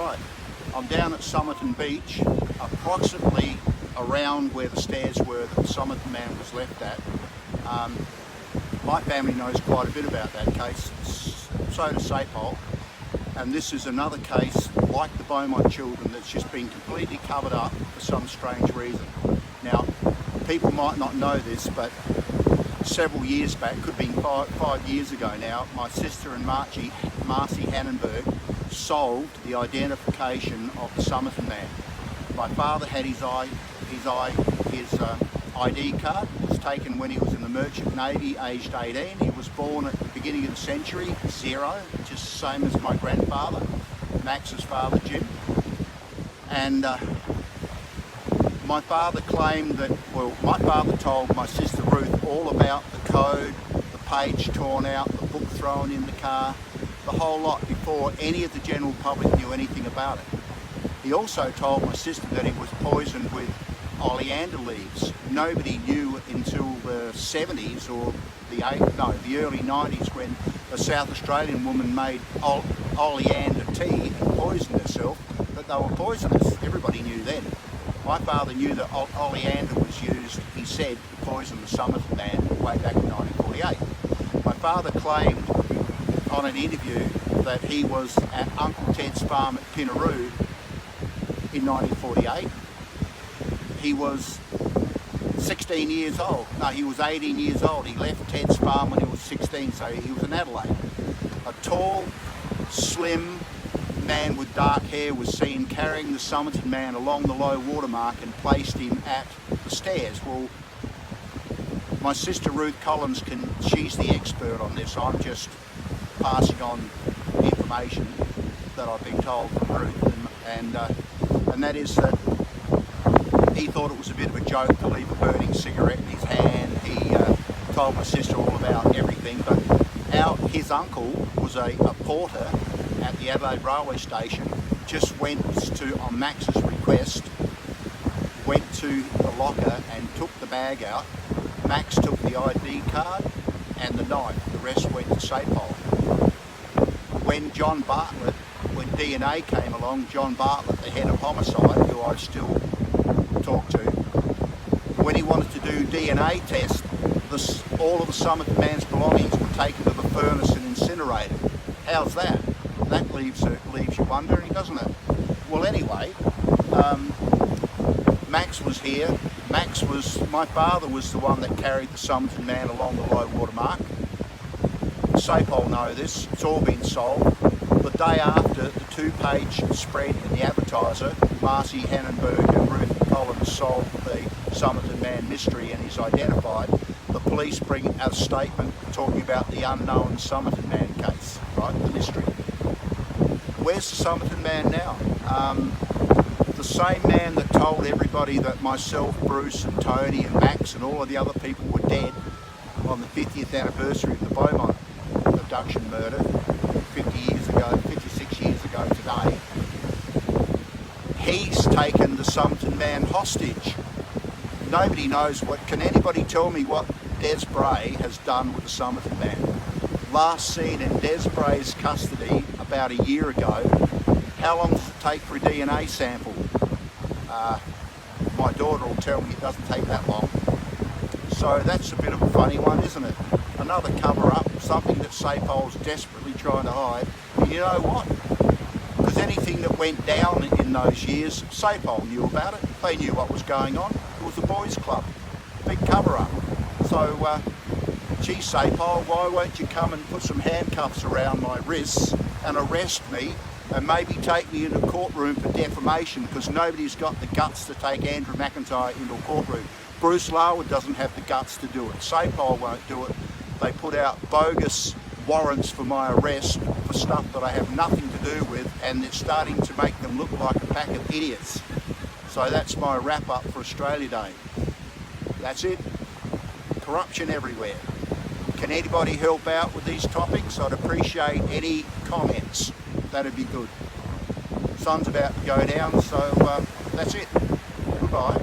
right. I'm down at Somerton Beach, approximately around where the stairs were that the Somerton Man was left at. My family knows quite a bit about that case, so does SAPOL, and this is another case like the Beaumont children that's just been completely covered up for some strange reason. Now, people might not know this, but several years back, could have been five years ago now, my sister and Marcy Hannenberg solved the identification of the Somerton Man. My father had his ID card. It was taken when he was in the Merchant Navy, aged 18. He was born at the beginning of the century, 0, just the same as my grandfather, Max's father, Jim. And my father claimed that, well, my father told my sister Ruth all about the code, the page torn out, the book thrown in the car, the whole lot, before any of the general public knew anything about it. He also told my sister that it was poisoned with oleander leaves. Nobody knew until the 70s or the early 90s, when a South Australian woman made oleander tea and poisoned herself, that they were poisonous. Everybody knew then. My father knew that oleander was used, he said, to poison the Somerton Man way back in 1948. My father claimed on an interview that he was at Uncle Ted's farm at Pinaroo in 1948. He was 16 years old. No, he was 18 years old. He left Ted's farm when he was 16, so he was in Adelaide. A tall, slim man with dark hair was seen carrying the Somerton Man along the low water mark and placed him at the stairs. Well, my sister Ruth Collins, she's the expert on this. I'm just passing on information that I've been told from Ruth, and that is that he thought it was a bit of a joke to leave a burning cigarette in his hand. He told my sister all about everything, but his uncle was a porter at the Adelaide railway station, just went to, on Max's request, went to the locker and took the bag out. Max took the ID card and the knife. The rest went to SAPOL. When DNA came along, John Bartlett, the head of homicide, who I still talk to, when he wanted to do DNA tests, all of the Somerton Man's belongings were taken to the furnace and incinerated. How's that? That leaves you wondering, doesn't it? Well, anyway, Max was here. My father was the one that carried the Somerton Man along the low water mark. SAPOL know this, it's all been solved. The day after the 2-page spread in the Advertiser, Marcy Hannenberg and Ruth Collins solved the Somerton Man mystery and is identified, the police bring out a statement talking about the unknown Somerton Man case, right, the mystery. Where's the Somerton Man now? The same man that told everybody that myself, Bruce and Tony and Max and all of the other people were dead on the 50th anniversary of the Beaumont abduction murder 56 years ago today, he's taken the Somerton Man hostage. Nobody knows can anybody tell me what Des Bray has done with the Somerton Man? Last seen in Des Bray's custody about a year ago. How long does it take for a DNA sample? My daughter will tell me it doesn't take that long. So that's a bit of a funny one, isn't it? Another cover-up, something that SAPOL's desperately trying to hide. And you know what? Because anything that went down in those years, SAPOL knew about it. They knew what was going on. It was a boys' club. Big cover-up. So, gee, SAPOL, why won't you come and put some handcuffs around my wrists and arrest me and maybe take me into a courtroom for defamation, because nobody's got the guts to take Andrew McIntyre into a courtroom. Bruce Larwood doesn't have the guts to do it. SAPOL won't do it. They put out bogus warrants for my arrest for stuff that I have nothing to do with, and it's starting to make them look like a pack of idiots. So that's my wrap up for Australia Day. That's it. Corruption everywhere. Can anybody help out with these topics? I'd appreciate any comments. That'd be good. Sun's about to go down, so that's it. Goodbye.